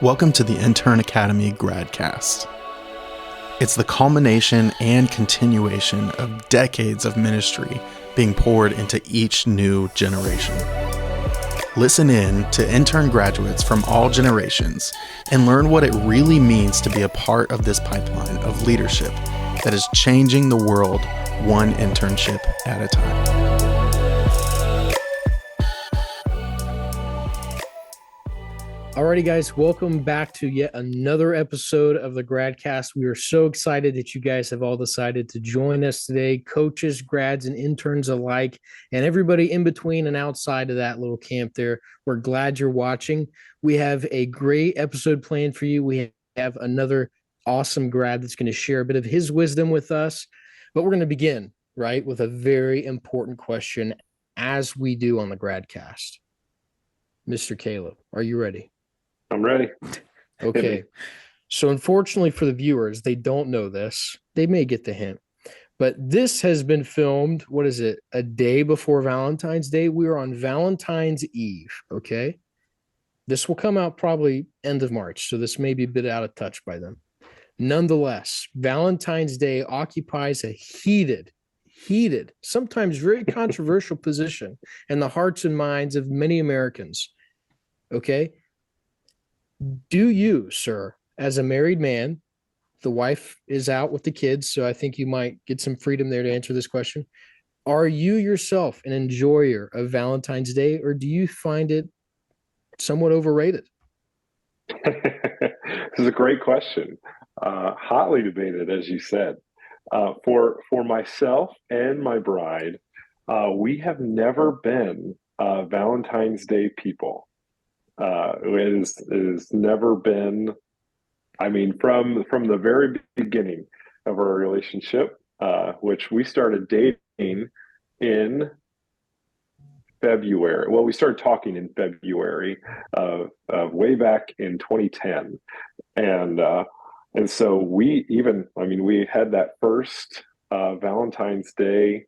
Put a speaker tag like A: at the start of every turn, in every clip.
A: Welcome to the Intern Academy Gradcast. It's the culmination and continuation of decades of ministry being poured into each new generation. Listen in to intern graduates from all generations and learn what it really means to be a part of this pipeline of leadership that is changing the world one internship at a time.
B: Alrighty, guys, welcome back to yet another episode of the Gradcast. We are so excited that you guys have all decided to join us today, coaches, grads, and interns alike, and everybody in between and outside of that little camp there. We're glad you're watching. We have a great episode planned for you. We have another awesome grad that's going to share a bit of his wisdom with us, but we're going to begin, right, with a very important question, as we do on the Gradcast. Mr. Caleb, are you ready?
C: I'm ready.
B: Okay. So unfortunately for the viewers, they don't know this. They may get the hint. But this has been filmed, what is it, a day before Valentine's Day? We are on Valentine's Eve, okay? This will come out probably end of March, so this may be a bit out of touch by then. Nonetheless, Valentine's Day occupies a heated, sometimes very controversial position in the hearts and minds of many Americans, okay? Do you, sir, as a married man, the wife is out with the kids, so I think you might get some freedom there to answer this question. Are you yourself an enjoyer of Valentine's Day, or do you find it somewhat overrated?
C: This is a great question. Hotly debated, as you said. For myself and my bride, we have never been Valentine's Day people. It has never been. I mean, from the very beginning of our relationship, which we started dating in February. Well, we started talking in February of way back in 2010, and so we had that first Valentine's Day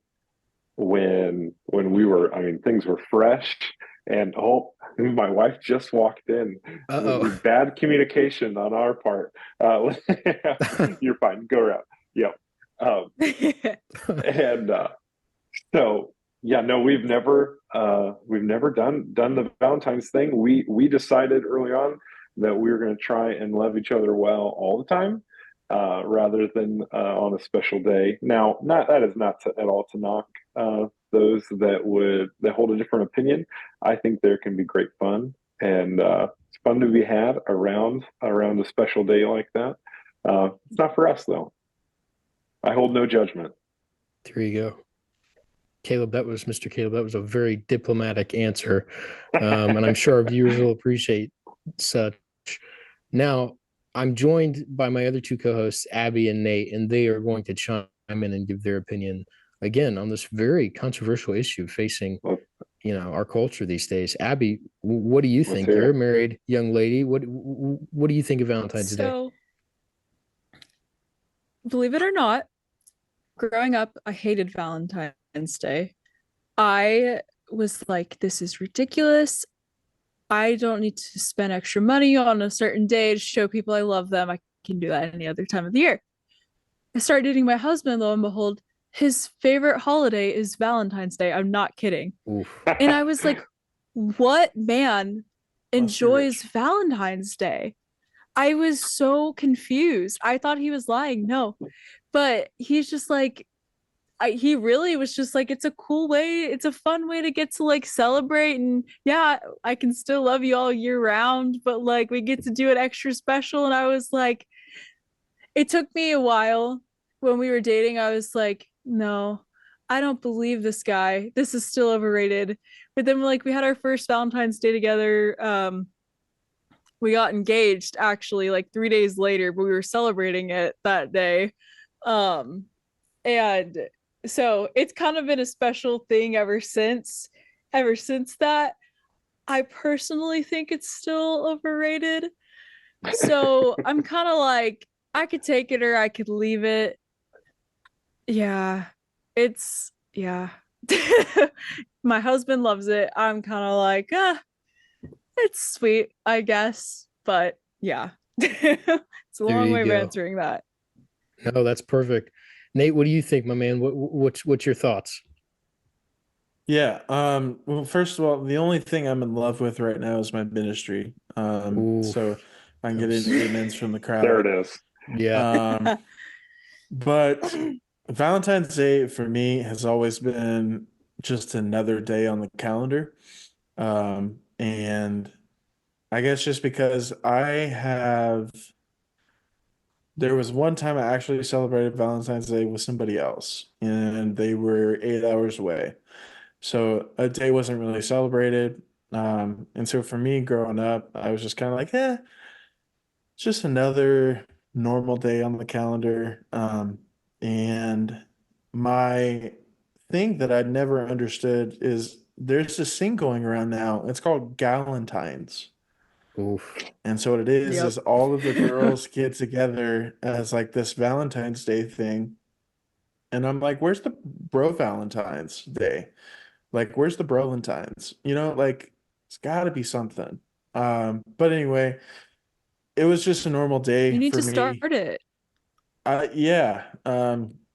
C: when we were. I mean, things were fresh. And my wife just walked in. Bad communication on our part. You're fine. Go around. Yep. So yeah, no, we've never done the Valentine's thing. We decided early on that we were going to try and love each other well all the time, rather than on a special day. Now, that is not at all to knock those that hold a different opinion. I think there can be great fun, and it's fun to be had around a special day like that. It's not for us, though. I hold no judgment.
B: There you go. Caleb, Mr. Caleb, that was a very diplomatic answer, and I'm sure our viewers will appreciate such. Now, I'm joined by my other two co-hosts, Abby and Nate, and they are going to chime in and give their opinion again on this very controversial issue facing our culture these days. Abby, what do you think? You're a married young lady. What do you think of Valentine's Day?
D: Believe it or not, growing up, I hated Valentine's Day. I was like, this is ridiculous. I don't need to spend extra money on a certain day to show people I love them. I can do that any other time of the year. I started dating my husband, lo and behold, his favorite holiday is Valentine's Day. I'm not kidding.
B: Oof.
D: And I was like, what man enjoys Valentine's Day? I was so confused. I thought he was lying. No, but he's just like, he really was just like, it's a cool way. It's a fun way to get to like celebrate. And yeah, I can still love you all year round, but like we get to do it extra special. And I was like, it took me a while when we were dating. I was like, no, I don't believe this guy. This is still overrated. But then like we had our first Valentine's Day together. We got engaged actually like 3 days later, but we were celebrating it that day. And so it's kind of been a special thing ever since that. I personally think it's still overrated. So I'm kind of like, I could take it or I could leave it. Yeah, my husband loves it. I'm kind of like, it's sweet, I guess, but Yeah. It's a
B: There
D: long
B: you
D: way of
B: go.
D: answering that.
B: No, that's perfect. Nate, what do you think, my man? What's your thoughts?
E: Yeah. Well, first of all, the only thing I'm in love with right now is my ministry.
B: Ooh,
E: So I can get
B: I'm
E: any amens from the
C: There it
E: crowd.
C: is.
B: yeah,
E: But Valentine's Day for me has always been just another day on the calendar. And I guess just because there was one time I actually celebrated Valentine's Day with somebody else, and they were 8 hours away. So a day wasn't really celebrated. And so for me growing up, I was just kind of like, it's just another normal day on the calendar. And my thing that I'd never understood is there's this thing going around now. It's called Galentine's.
B: oof,
E: And so what it
D: Yep.
E: is all of the girls get together as like this Valentine's Day thing. And I'm like, where's the bro Valentine's Day? Like, where's the Brolentines? Like it's got to be something. But anyway, it was just a normal day
D: You need
E: for
D: to start
E: me.
D: it.
E: Yeah,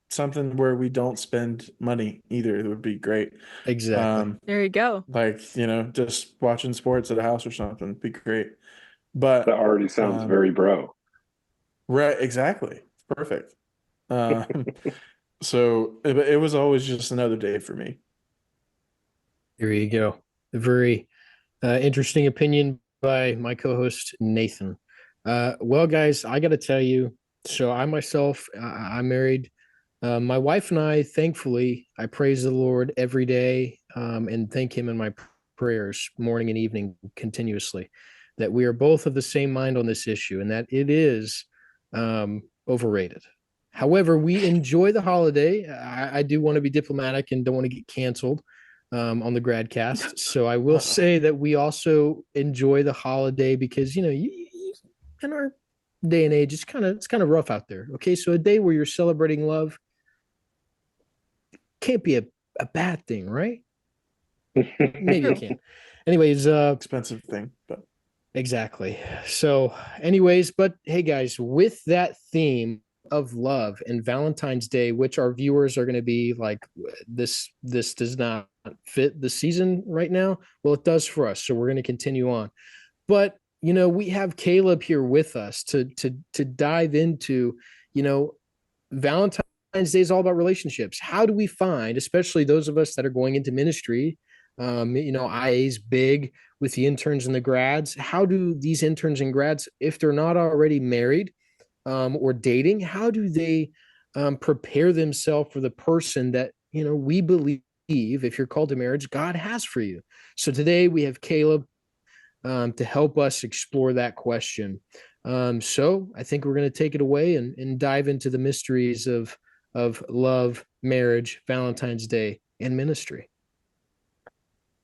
E: something where we don't spend money either. It would be great.
B: exactly.
E: Um,
D: There you go.
E: like, just watching sports at a house or something would be great.
C: That
E: But
C: already sounds
E: um,
C: very bro.
E: right, exactly. Perfect. Um, so it was always just another day for me.
B: There you go. A very interesting opinion by my co-host Nathan. Well, guys, I got to tell you. So I myself, I'm married. My wife and I, thankfully, I praise the Lord every day and thank Him in my prayers, morning and evening, continuously, that we are both of the same mind on this issue and that it is overrated. However, we enjoy the holiday. I do want to be diplomatic and don't want to get canceled on the Gradcast. So I will say that we also enjoy the holiday because in our day and age, it's kind of rough out there. Okay, so a day where you're celebrating love can't be a bad thing, right? Maybe it can. Anyways,
E: Expensive thing, but
B: exactly. So, anyways, but hey guys, with that theme of love and Valentine's Day, which our viewers are going to be like, this does not fit the season right now. Well, it does for us, so we're going to continue on. But we have Caleb here with us to dive into, Valentine's Day is all about relationships. How do we find, especially those of us that are going into ministry, IA's big with the interns and the grads. How do these interns and grads, if they're not already married or dating, how do they prepare themselves for the person that we believe, if you're called to marriage, God has for you? So today we have Caleb to help us explore that question. So I think we're going to take it away and dive into the mysteries of love, marriage, Valentine's Day, and ministry.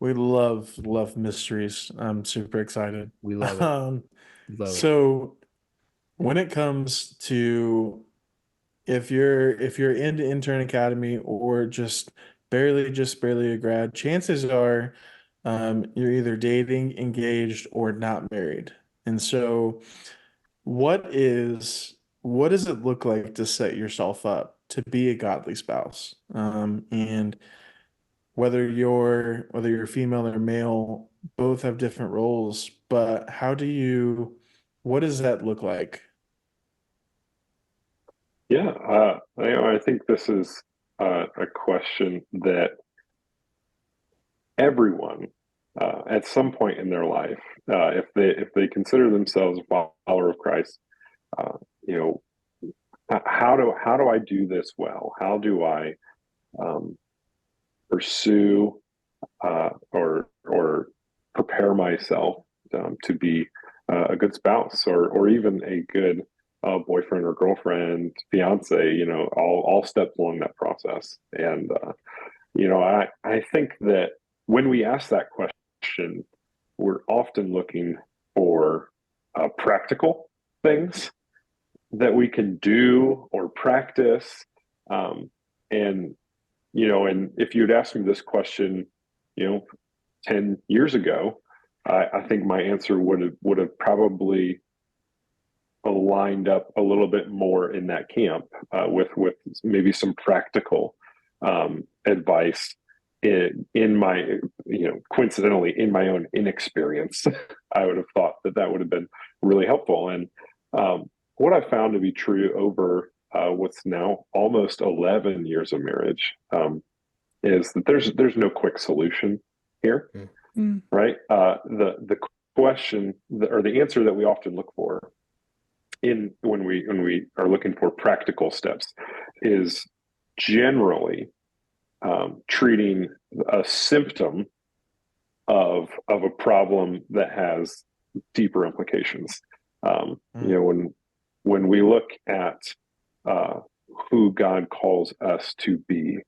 E: we love mysteries. I'm super excited.
B: We love it. Love it.
E: So when it comes to if you're into intern academy or just barely a grad, chances are you're either dating, engaged, or not married. And so what does it look like to set yourself up to be a godly spouse? And whether you're female or male, both have different roles, but what does that look like?
C: Yeah, I think this is a question that everyone, at some point in their life, if they consider themselves a follower of Christ, uh, you know, how do I do this well? How do I um, pursue or prepare myself to be a good spouse or even a good boyfriend or girlfriend, fiance? All steps along that process. And I think that when we ask that question, we're often looking for practical things that we can do or practice. And and if you'd asked me this question, 10 years ago, I think my answer would have probably lined up a little bit more in that camp with maybe some practical advice in my, coincidentally, in my own inexperience. I would have thought that would have been really helpful. And what I found to be true over what's now almost 11 years of marriage is that there's no quick solution here, right? The question or the answer that we often look for when we are looking for practical steps is generally treating a symptom of a problem that has deeper implications. When we look at who God calls us to be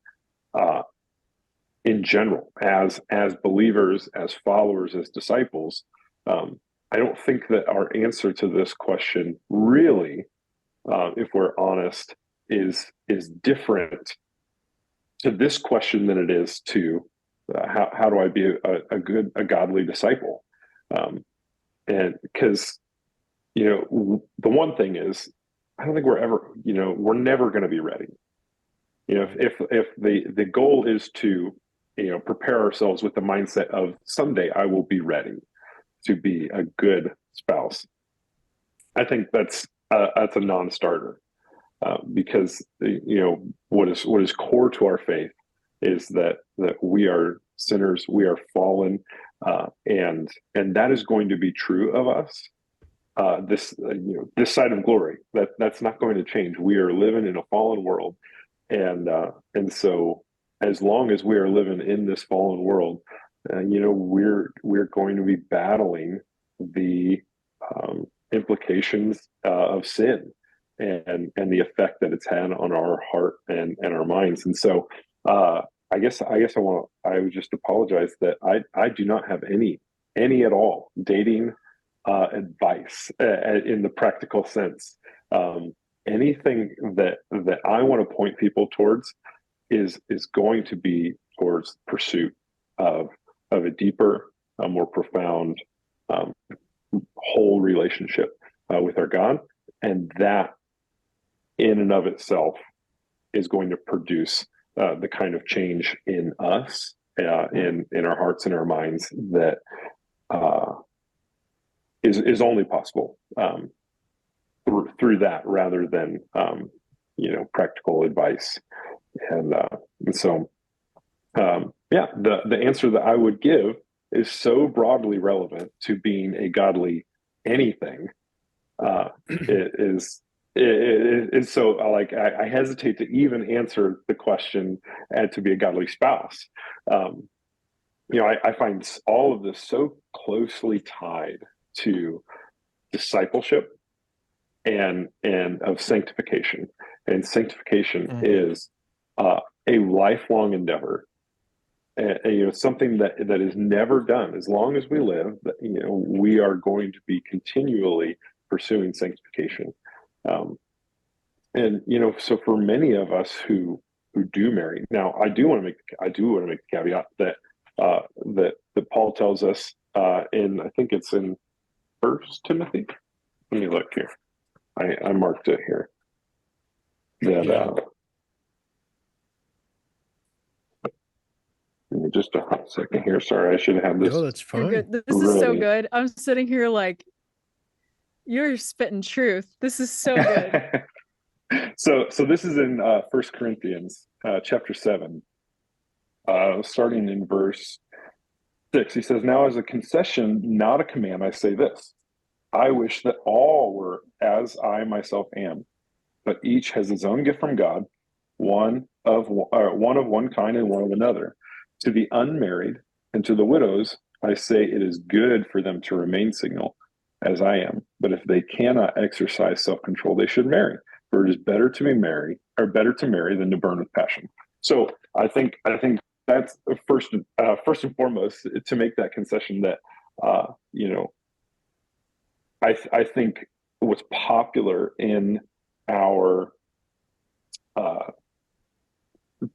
C: in general, as believers, as followers, as disciples, I don't think that our answer to this question really, if we're honest, is different to this question than it is to how do I be a godly disciple? And because the one thing is, I don't think we're never going to be ready. If the goal is to prepare ourselves with the mindset of someday I will be ready to be a good spouse, I think that's a non-starter, because what is core to our faith is that we are sinners, we are fallen, and that is going to be true of us. This side of glory, that's not going to change. We are living in a fallen world, and so as long as we are living in this fallen world, we're going to be battling the implications of sin and the effect that it's had on our heart and our minds. And so I guess I would just apologize that I do not have any at all dating advice in the practical sense. Anything that I want to point people towards is going to be towards pursuit of a deeper, more profound, whole relationship with our God, and that in and of itself is going to produce the kind of change in us, in our hearts and our minds that is only possible through that, rather than practical advice. And so the answer that I would give is so broadly relevant to being a godly anything. It is so, like, I hesitate to even answer the question and to be a godly spouse. I find all of this so closely tied to discipleship and of sanctification. And sanctification is a lifelong endeavor. Something that is never done. As long as we live, we are going to be continually pursuing sanctification. So for many of us who do marry, now I do want to make the caveat that that Paul tells us in, I think it's in 1 Timothy. Let me look here. I marked it here. That give me just a hot second here. Sorry, I should have this.
B: No, that's fine.
D: You're good. This is so good. I'm sitting here like, you're spitting truth. This is so good.
C: So this is in 1 Corinthians chapter 7, starting in verse 6. He says, "Now as a concession, not a command, I say this. I wish that all were as I myself am, but each has his own gift from God, one of one kind and one of another. To the unmarried and to the widows, I say it is good for them to remain single, as I am. But if they cannot exercise self-control, they should marry. For it is better to marry than to burn with passion." So I think that's first and foremost to make that concession that I think what's popular in our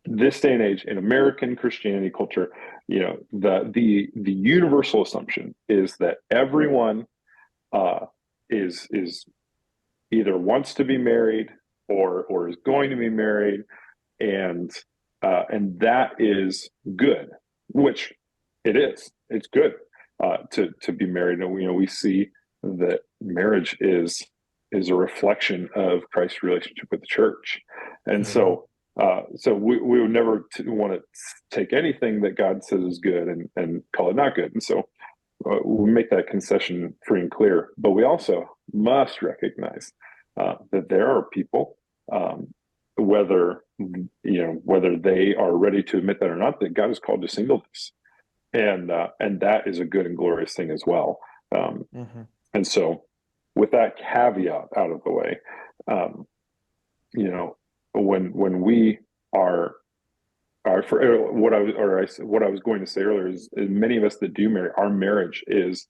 C: this day and age in American Christianity culture, the universal assumption is that everyone is either wants to be married or is going to be married, and that is good, which it is. It's good to be married, and we see that marriage is a reflection of Christ's relationship with the church, and so we would never want to take anything that God says is good and call it not good, and so we make that concession free and clear. But we also must recognize that there are people, whether they are ready to admit that or not, that God is called to singleness, and that is a good and glorious thing as well. And so, with that caveat out of the way, when we are for what I was going to say earlier is many of us that do marry, our marriage is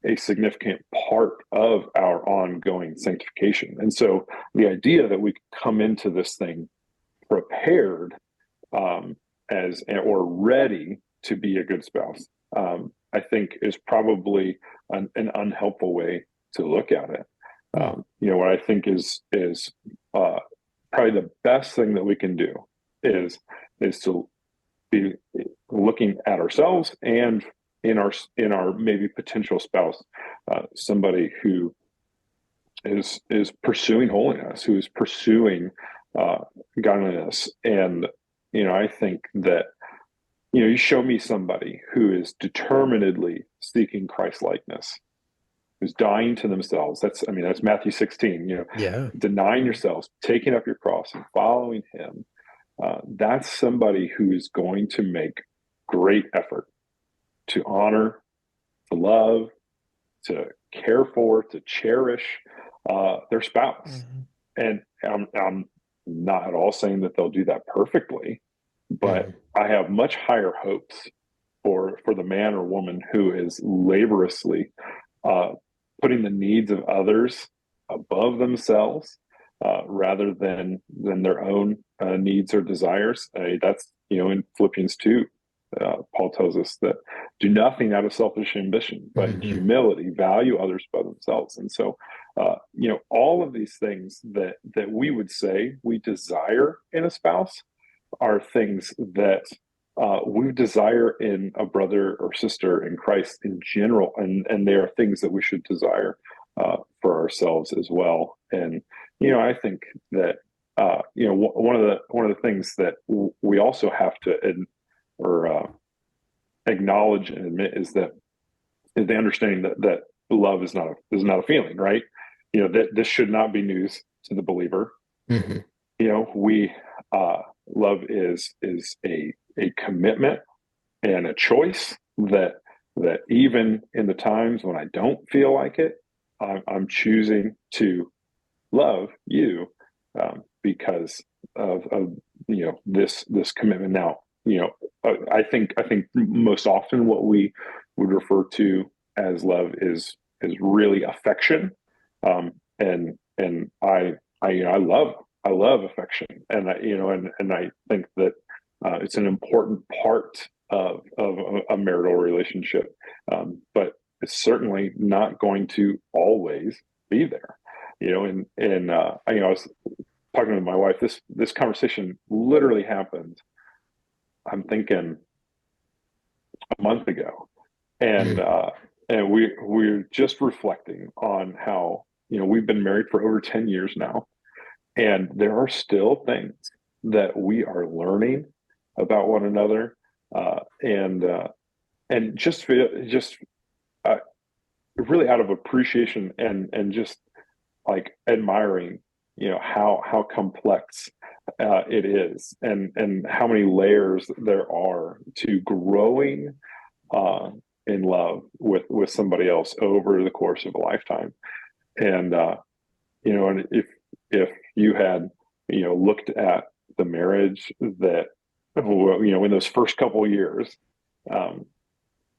C: a significant part of our ongoing sanctification. And so the idea that we come into this thing prepared or ready to be a good spouse, I think is probably an unhelpful way to look at it. What I think is probably the best thing that we can do is to be looking at ourselves and in our maybe potential spouse, somebody who is pursuing holiness, who is pursuing godliness. And I think that you show me somebody who is determinedly seeking Christ likeness, who's dying to themselves. That's Matthew 16. Denying yourselves, taking up your cross, and following Him. That's somebody who is going to make great effort to honor, to love, to care for, to cherish their spouse. And I'm not at all saying that they'll do that perfectly, but I have much higher hopes for the man or woman who is laboriously putting the needs of others above themselves, rather than their own needs or desires. That's in Philippians 2. Paul tells us that do nothing out of selfish ambition, but in humility value others above themselves. And so, all of these things that we would say we desire in a spouse are things that we desire in a brother or sister in Christ in general, and they are things that we should desire for ourselves as well. And I think that one of the things that we also have to acknowledge and admit is the understanding that love is not a feeling, right? That this should not be news to the believer. We love is a commitment and a choice that even in the times when I don't feel like it, I'm choosing to love you because of this commitment. Now, I think most often what we would refer to as love is really affection, and I love affection, and I think that it's an important part of a marital relationship, but it's certainly not going to always be there. I was talking to my wife. This conversation literally happened, I'm thinking, a month ago, and we're just reflecting on how we've been married for over 10 years now, and there are still things that we are learning about one another, and just really out of appreciation and just like admiring how complex it is, and how many layers there are to growing in love with somebody else over the course of a lifetime. And and if you had looked at the marriage that in those first couple of years,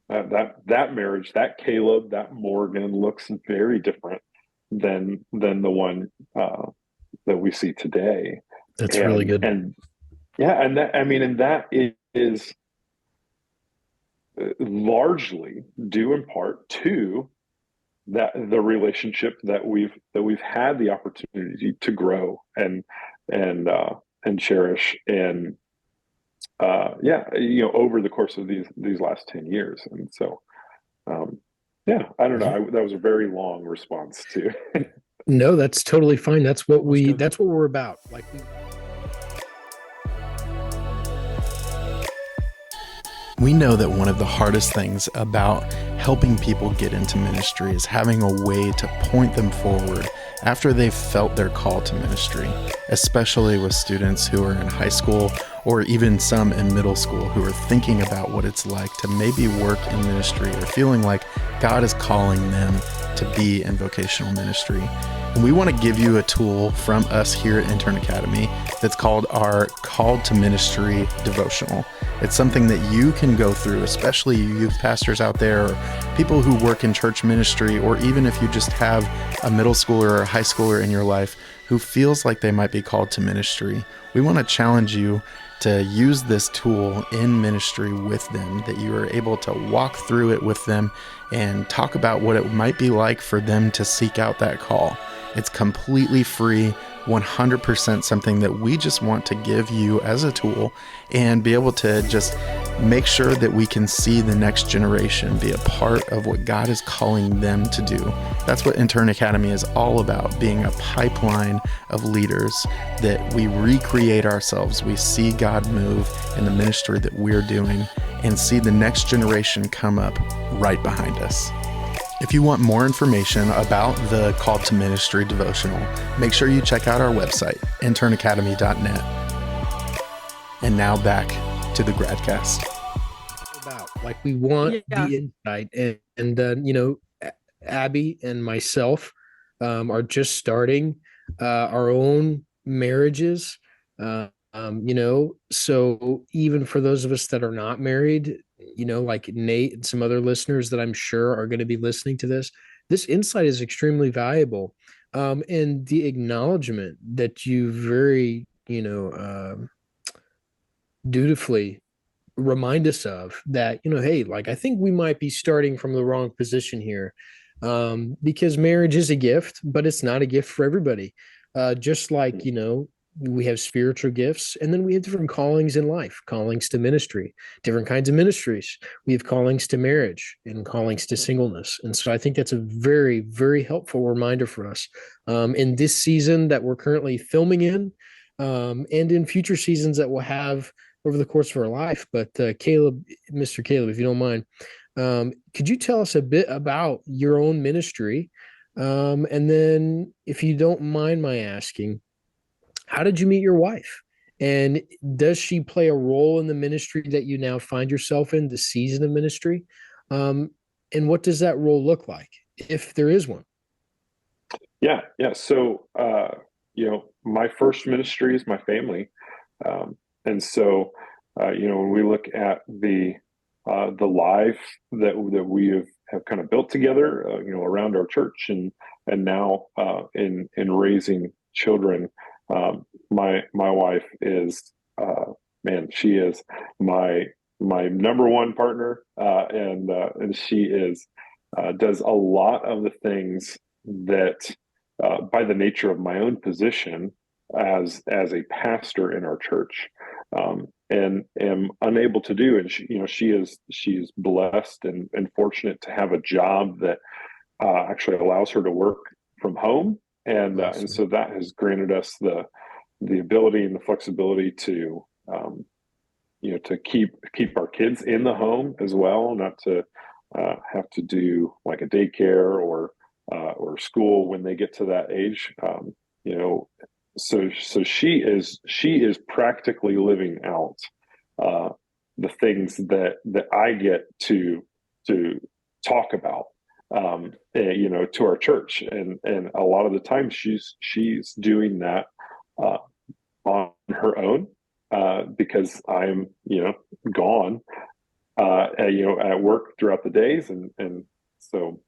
C: that marriage, that Caleb, that Morgan, looks very different than the one that we see today.
B: That's really good.
C: And that is largely due in part to the relationship that we've had the opportunity to grow and cherish, and over the course of these last 10 years. And so I don't know, that was a very long response to
B: No, that's totally fine. That's what
E: good.
B: that's what we're about. Like
A: we know that one of the hardest things about helping people get into ministry is having a way to point them forward after they've felt their call to ministry, especially with students who are in high school or even some in middle school who are thinking about what it's like to maybe work in ministry or feeling like God is calling them to be in vocational ministry. And we want to give you a tool from us here at Intern Academy that's called our Called to Ministry devotional. It's something that you can go through, especially you youth pastors out there or people who work in church ministry, or even if you just have a middle schooler or a high schooler in your life who feels like they might be called to ministry. We want to challenge you to use this tool in ministry with them, that you are able to walk through it with them and talk about what it might be like for them to seek out that call. It's completely free, 100% something that we just want to give you as a tool and be able to just make sure that we can see the next generation be a part of what God is calling them to do. That's what Intern Academy is all about, being a pipeline of leaders that we recreate ourselves. We see God move in the ministry that we're doing and see the next generation come up right behind us. If you want more information about the Call to Ministry devotional, make sure you check out our website, internacademy.net. And now back to the Gradcast.
B: about like we want the insight, and Abby and myself are just starting our own marriages. So even for those of us that are not married, like Nate and some other listeners that I'm sure are going to be listening to this insight is extremely valuable. And the acknowledgement that you very, dutifully remind us of that, hey, like, I think we might be starting from the wrong position here. Because marriage is a gift, but it's not a gift for everybody. Just like, we have spiritual gifts, and then we have different callings in life, callings to ministry, different kinds of ministries. We have callings to marriage and callings to singleness. And so I think that's a very, very helpful reminder for us in this season that we're currently filming in, and in future seasons that we'll have over the course of our life. But Mr. Caleb, if you don't mind, could you tell us a bit about your own ministry? And then, if you don't mind my asking, how did you meet your wife? And does she play a role in the ministry that you now find yourself in, the season of ministry? And what does that role look like, if there is one?
C: Yeah. So, my first ministry is my family. And so, when we look at the life that we have kind of built together, around our church and now in raising children, my wife is she is my number one partner, and she does a lot of the things that by the nature of my own position as a pastor in our church, and am unable to do. And she's blessed and fortunate to have a job that actually allows her to work from home. And
B: Awesome.
C: And so that has granted us the ability and the flexibility to to keep our kids in the home as well, not to have to do like a daycare or school when they get to that age. So she is practically living out the things that I get to talk about, to our church, and a lot of the time she's doing that on her own, because I'm gone at work throughout the days, and so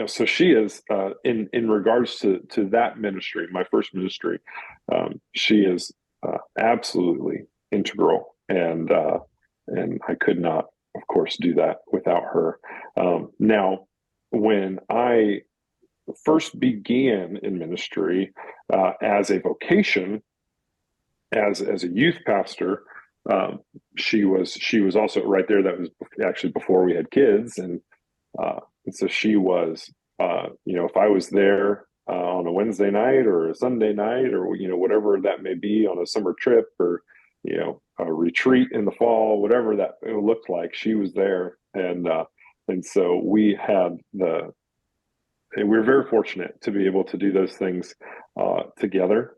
C: so she is in regards to that ministry, my first ministry, she is absolutely integral, and I could not, of course, do that without her. Now, when I first began in ministry as a vocation, as a youth pastor, she was also right there. That was actually before we had kids, and so she was, if I was there on a Wednesday night or a Sunday night, or whatever that may be, on a summer trip, or a retreat in the fall, whatever that it looked like, she was there. And so we were very fortunate to be able to do those things together.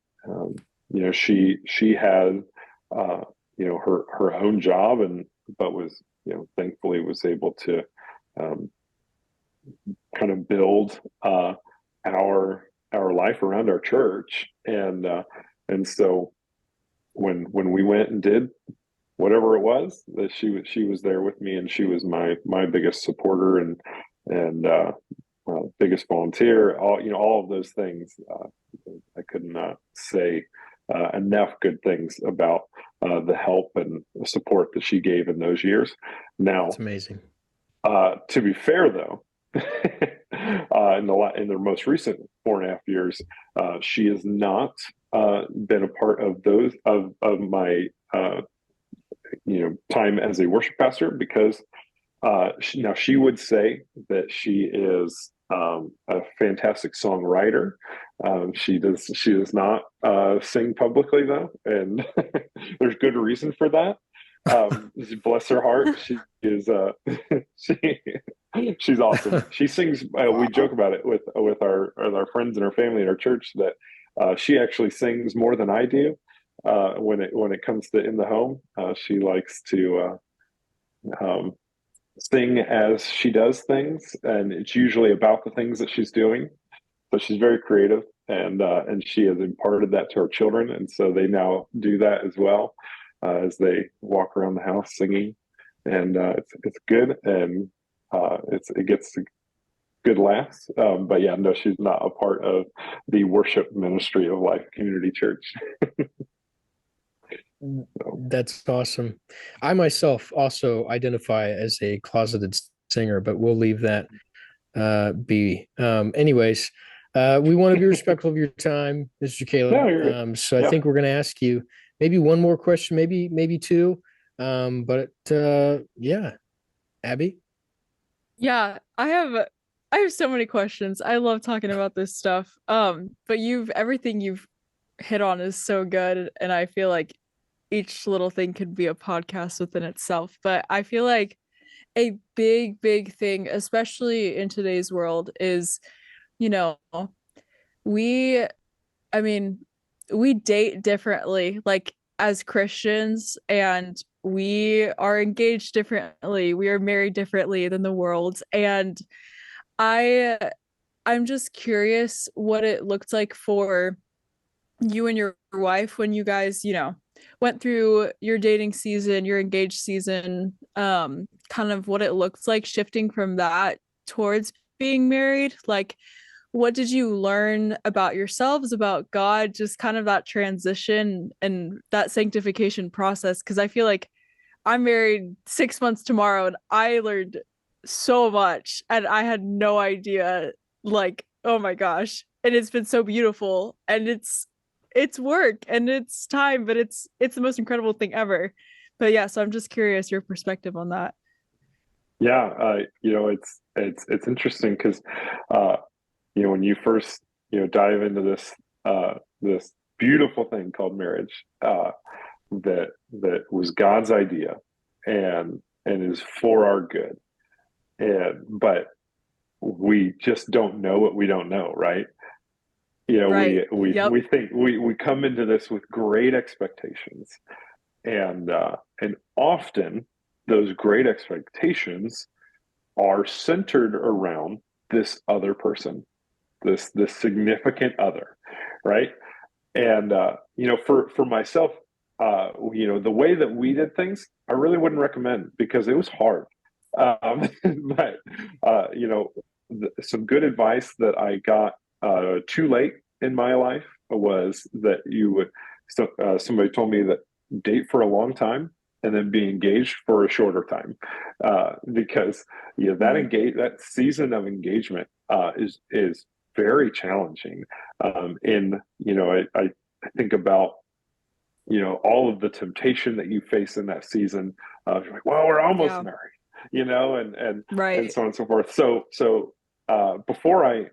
C: She had her own job, but was thankfully was able to kind of build our life around our church, and so when we went and did whatever it was, that she was there with me, and she was my biggest supporter and biggest volunteer. All of those things. I could not say enough good things about the help and support that she gave in those years. Now,
B: It's amazing.
C: To be fair, though, in the most recent 4.5 years, she has not been a part of those of my time as a worship pastor, because she would say that she is a fantastic songwriter. She does not sing publicly, though, and there's good reason for that. Bless her heart, she is she's awesome. She sings. We joke about it with our friends and our family and our church, that she actually sings more than I do. When it comes to in the home, she likes to sing as she does things, and it's usually about the things that she's doing. So she's very creative, and she has imparted that to our children, and so they now do that as well, as they walk around the house singing, and it's good, and it gets good laughs. But yeah, no, she's not a part of the worship ministry of Life Community Church.
B: That's awesome. I myself also identify as a closeted singer, but we'll leave that be. Anyways, we want to be respectful of your time, Mr. Caleb.
C: No,
B: so I think we're going to ask you maybe one more question, maybe two. But yeah, Abby.
D: Yeah, I have so many questions. I love talking about this stuff. But everything you've hit on is so good, and I feel like each little thing could be a podcast within itself. But I feel like a big thing, especially in today's world, is, we date differently, like as Christians, and we are engaged differently. We are married differently than the world. And I'm just curious what it looked like for you and your wife when you guys, went through your dating season, your engaged season, kind of what it looks like shifting from that towards being married. Like, what did you learn about yourselves, about God, just kind of that transition and that sanctification process? Because I feel like I'm married 6 months tomorrow, and I learned so much, and I had no idea, like, oh my gosh. And it's been so beautiful, and it's work and it's time, but it's the most incredible thing ever. But yeah, so I'm just curious your perspective on that.
C: Yeah, it's interesting because when you first dive into this beautiful thing called marriage, that was God's idea and is for our good, but we just don't know what we don't know, right?
D: Right.
C: We
D: Yep.
C: we think we come into this with great expectations, and often those great expectations are centered around this other person, this significant other, right? And for myself, the way that we did things, I really wouldn't recommend, because it was hard. But some good advice that I got too late in my life was that somebody told me that date for a long time and then be engaged for a shorter time, because that season of engagement is very challenging. In I think about all of the temptation that you face in that season. You're like, well, we're almost married, and
D: Right.
C: so on and so forth. So before I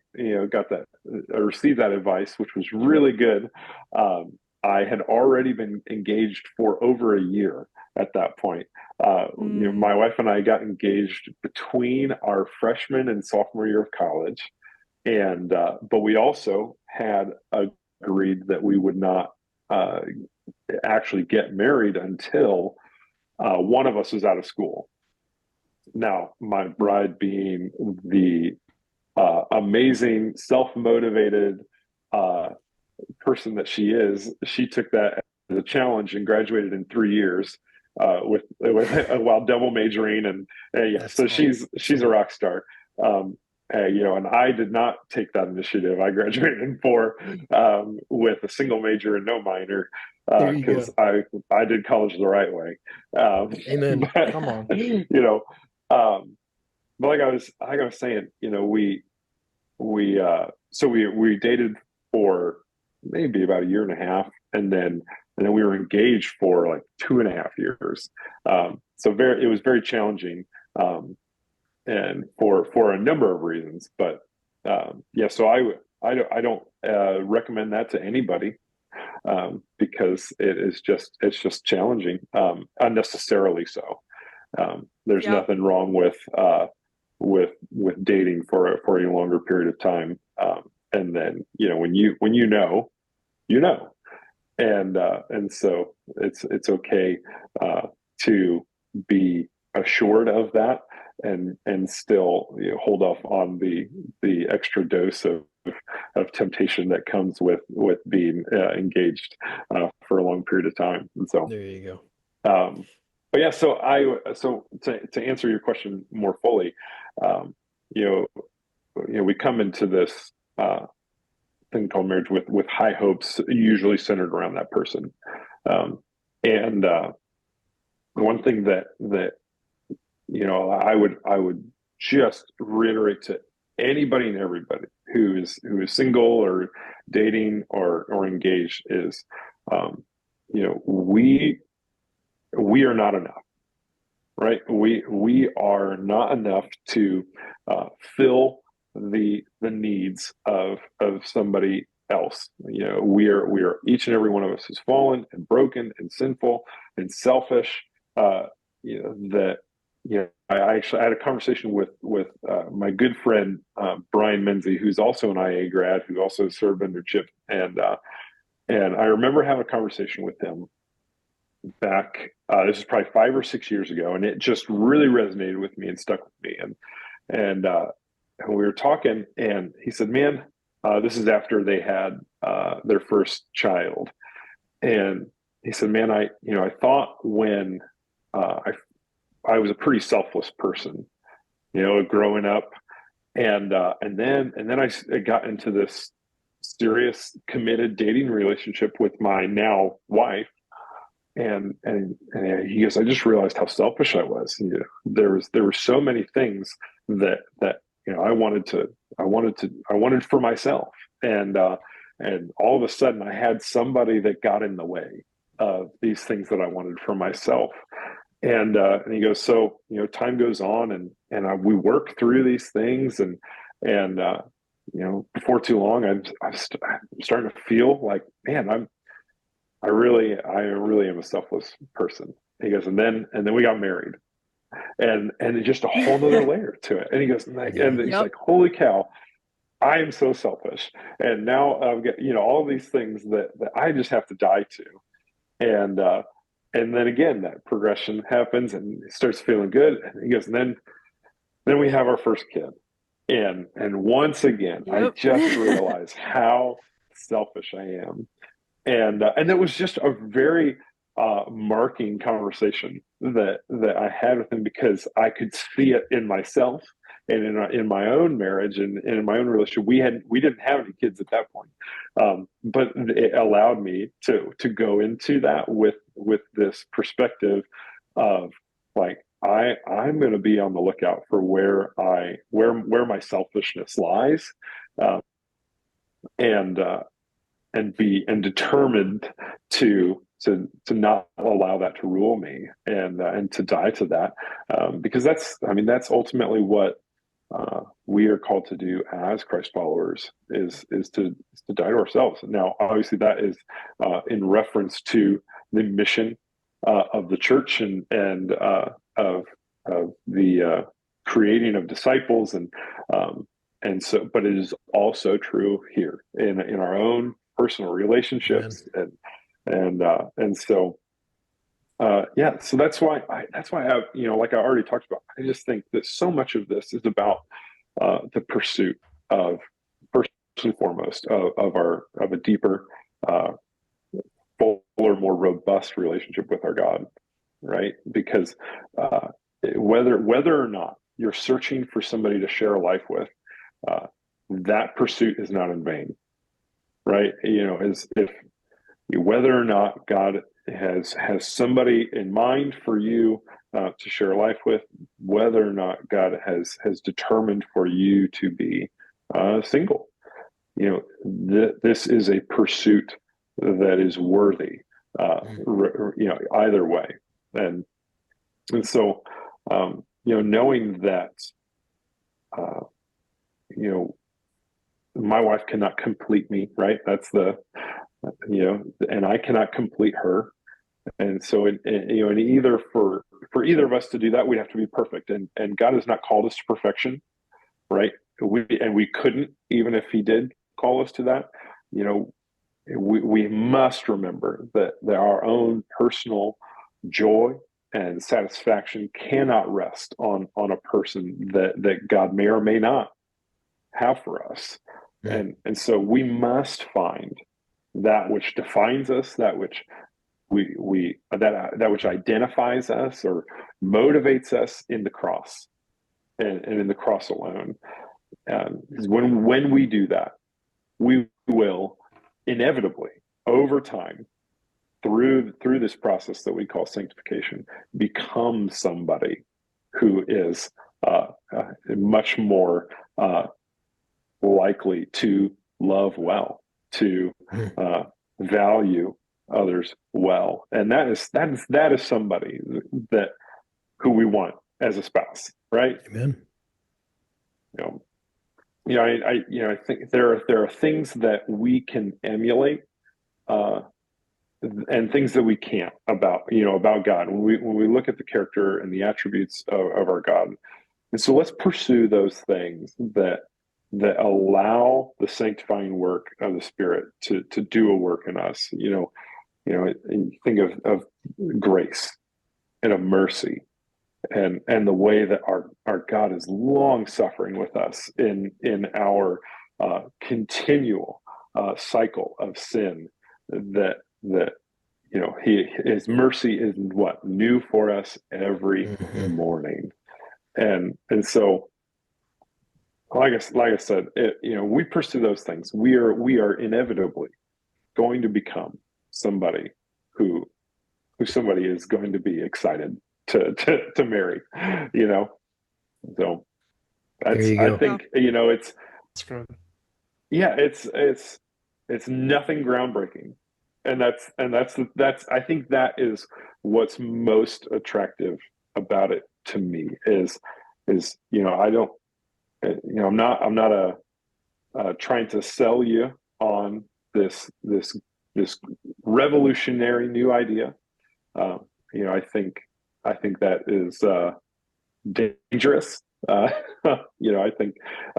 C: got that, I received that advice, which was really good. I had already been engaged for over a year at that point. My wife and I got engaged between our freshman and sophomore year of college, and but we also had agreed that we would not actually get married until one of us was out of school. Now, my bride, being the amazing, self-motivated person that she is, she took that as a challenge and graduated in 3 years with while double majoring, and so she's a rock star. And I did not take that initiative. I graduated in 4 with a single major and no minor, because I did college the right way.
B: Amen.
C: But,
B: Come on.
C: But like I was saying, we dated for maybe about a year and a half, and then we were engaged for like 2.5 years. So it was very challenging, and for a number of reasons. But so I don't recommend that to anybody, because it's just challenging, unnecessarily so. There's nothing wrong with dating for a longer period of time, and then when you know, and so it's okay to be assured of that, and still hold off on the extra dose of temptation that comes with being engaged for a long period of time. And so
B: there you
C: go. But yeah, so to answer your question more fully, we come into this thing called marriage with high hopes, usually centered around that person. And one thing that I would just reiterate to anybody and everybody who is single or dating or engaged is, we are not enough, right? We are not enough to fill the needs of somebody else. We are each and every one of us is fallen and broken and sinful and selfish. I actually had a conversation with my good friend Brian Menzie, who's also an IA grad, who also served under Chip, and I remember having a conversation with him back. This is probably 5 or 6 years ago, and it just really resonated with me and stuck with me. And we were talking, and he said, "Man, this is after they had their first child," and he said, "Man, I thought when I was a pretty selfless person, growing up, and then I got into this serious, committed dating relationship with my now wife, and he goes, I just realized how selfish I was. There were so many things that I wanted for myself, and all of a sudden I had somebody that got in the way of these things that I wanted for myself." And he goes, so time goes on, and we work through these things, and before too long, I'm starting to feel like, man, I really am a selfless person. He goes, and then we got married, and it's just a whole nother layer to it. And he goes, and he's like, holy cow, I am so selfish, and now I've got all these things that I just have to die to, and then again, that progression happens, and it starts feeling good. And he goes, and then we have our first kid, and once again, I just realized how selfish I am, and it was just a very marking conversation that I had with him, because I could see it in myself and in my own marriage and in my own relationship. We didn't have any kids at that point, but it allowed me to go into that with this perspective of like, I'm going to be on the lookout for where my selfishness lies, uh, and determined to not allow that to rule me, and to die to that, because that's ultimately what we are called to do as Christ followers, is to die to ourselves. Now, obviously, that is in reference to the mission of the church, of the creating of disciples, and so, but it is also true here in our own personal relationships. And so yeah, so that's why I, like I already talked about, I just think that so much of this is about the pursuit of, first and foremost, of a deeper, fuller, more robust relationship with our God, right? Because whether or not you're searching for somebody to share a life with, that pursuit is not in vain, right? As if whether or not God has somebody in mind for you to share a life with, whether or not God has determined for you to be single, this is a pursuit that is worthy, either way. And so knowing that my wife cannot complete me, right? That's and I cannot complete her. And so, and either for either of us to do that, we'd have to be perfect. And God has not called us to perfection, right? We couldn't, even if He did call us to that. We must remember that our own personal joy and satisfaction cannot rest on a person that God may or may not have for us. Yeah. And so we must find that which defines us, that which that which identifies us or motivates us in the cross, and in the cross alone. When we do that, we will inevitably, over time, through this process that we call sanctification, become somebody who is much more likely to love well, to value others well, and that is somebody who we want as a spouse, right?
B: Amen.
C: I think there are things that we can emulate, and things that we can't about God when we look at the character and the attributes of our God. And so let's pursue those things that allow the sanctifying work of the Spirit to do a work in us. And think of grace and of mercy, and the way that our God is long suffering with us in our continual cycle of sin. That His mercy is what new for us every morning, and so. Like I said, we pursue those things. We are inevitably going to become somebody who somebody is going to be excited to marry. So that's, I think it's nothing groundbreaking, and that's I think that is what's most attractive about it to me is I don't. I'm not trying to sell you on this revolutionary new idea. I think that is dangerous. I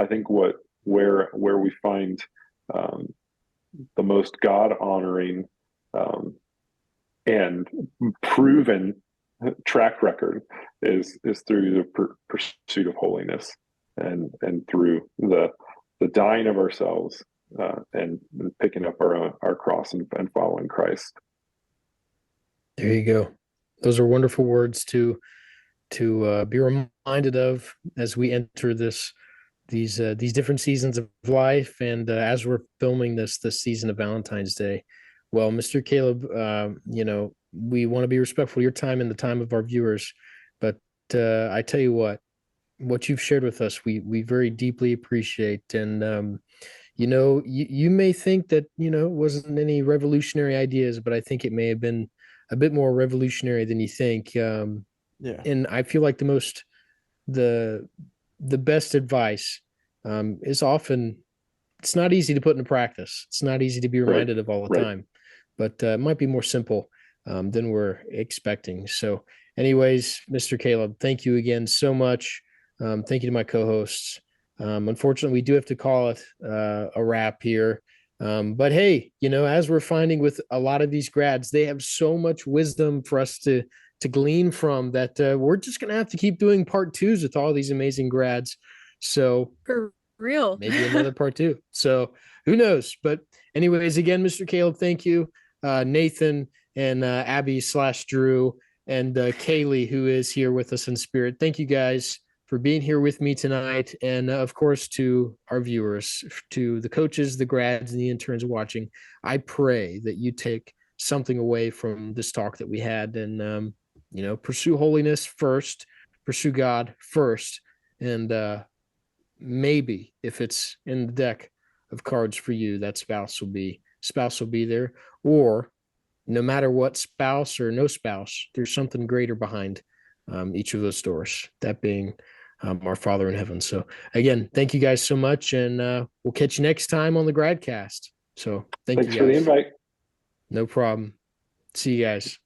C: think where we find the most God honoring and proven track record is through the pursuit of holiness. And through the dying of ourselves, and picking up our cross and following Christ.
B: There you go. Those are wonderful words to be reminded of as we enter these different seasons of life, and as we're filming this season of Valentine's Day. Well, Mr. Caleb, we want to be respectful of your time and the time of our viewers. But I tell you what you've shared with us, we very deeply appreciate. And you may think that it wasn't any revolutionary ideas, but I think it may have been a bit more revolutionary than you think.
E: Yeah.
B: And I feel like the best advice is often, it's not easy to put into practice. It's not easy to be reminded of all the time, but it might be more simple than we're expecting. So anyways, Mr. Caleb, thank you again so much. Thank you to my co-hosts. Unfortunately, we do have to call it a wrap here. But hey, as we're finding with a lot of these grads, they have so much wisdom for us to glean from that we're just going to have to keep doing part twos with all these amazing grads. So
D: For real.
B: maybe another part two. So who knows? But anyways, again, Mr. Caleb, thank you. Nathan and Abby/Drew and Kaylee, who is here with us in spirit. Thank you guys for being here with me tonight. And of course, to our viewers, to the coaches, the grads, and the interns watching, I pray that you take something away from this talk that we had, and pursue holiness first, pursue God first, and maybe if it's in the deck of cards for you, that spouse will be there. Or no matter what, spouse or no spouse, there's something greater behind each of those doors, that being our Father in heaven. So again, thank you guys so much, and we'll catch you next time on the Gradcast. So thanks
C: for the invite.
B: No problem. See you guys.